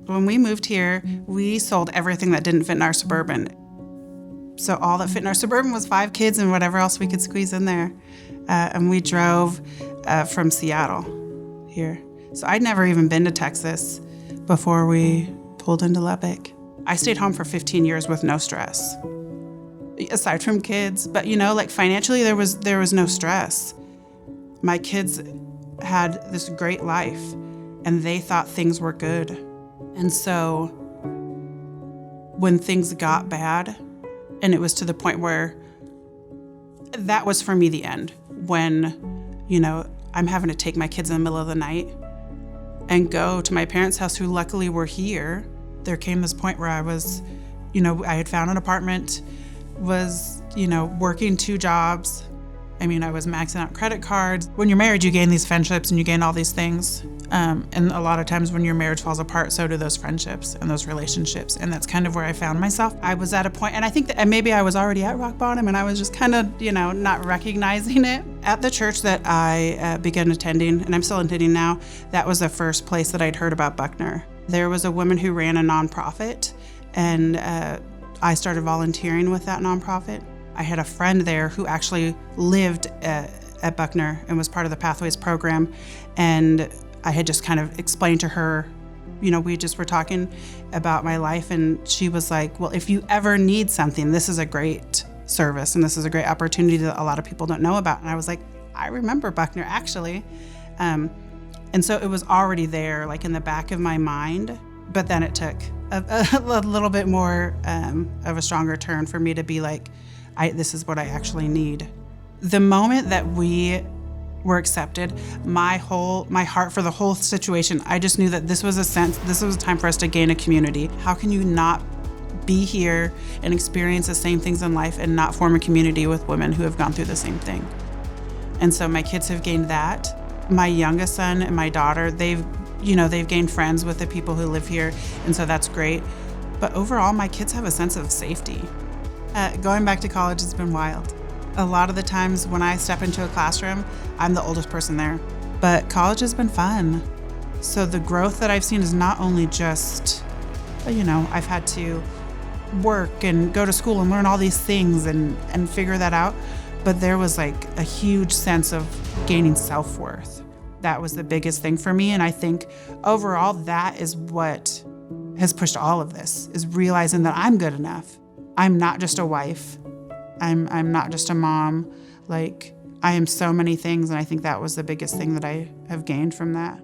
When we moved here, we sold everything that didn't fit in our Suburban. So all that fit in our Suburban was 5 kids and whatever else we could squeeze in there. And we drove from Seattle here. So I'd never even been to Texas before we pulled into Lubbock. I stayed home for 15 years with no stress, aside from kids. But like financially, there was no stress. My kids had this great life, and they thought things were good. And so when things got bad, and it was to the point where that was for me the end, when, I'm having to take my kids in the middle of the night and go to my parents' house, who luckily were here. There came this point where I was, I had found an apartment, was, working 2 jobs. I was maxing out credit cards. When you're married, you gain these friendships and you gain all these things. And a lot of times when your marriage falls apart, so do those friendships and those relationships. And that's kind of where I found myself. I was at a point, and I think that maybe I was already at rock bottom, and I was just kind of, not recognizing it. At the church that I began attending, and I'm still attending now, that was the first place that I'd heard about Buckner. There was a woman who ran a nonprofit, and I started volunteering with that nonprofit. I had a friend there who actually lived at Buckner and was part of the Pathways program, and I had just kind of explained to her, we just were talking about my life, and she was like, well, if you ever need something, this is a great service, and this is a great opportunity that a lot of people don't know about. And I was like, I remember Buckner, actually. And so it was already there, like in the back of my mind, but then it took a little bit more of a stronger turn for me to be like, this is what I actually need. The moment that we were accepted, my heart for the whole situation, I just knew that this was a time for us to gain a community. How can you not be here and experience the same things in life and not form a community with women who have gone through the same thing? And so my kids have gained that. My youngest son and my daughter, they've gained friends with the people who live here, and so that's great. But overall, my kids have a sense of safety. Going back to college has been wild. A lot of the times when I step into a classroom, I'm the oldest person there. But college has been fun. So the growth that I've seen is not only just, I've had to work and go to school and learn all these things and figure that out, but there was like a huge sense of gaining self-worth. That was the biggest thing for me. And I think overall, that is what has pushed all of this, is realizing that I'm good enough. I'm not just a wife. I'm not just a mom. Like, I am so many things, and I think that was the biggest thing that I have gained from that.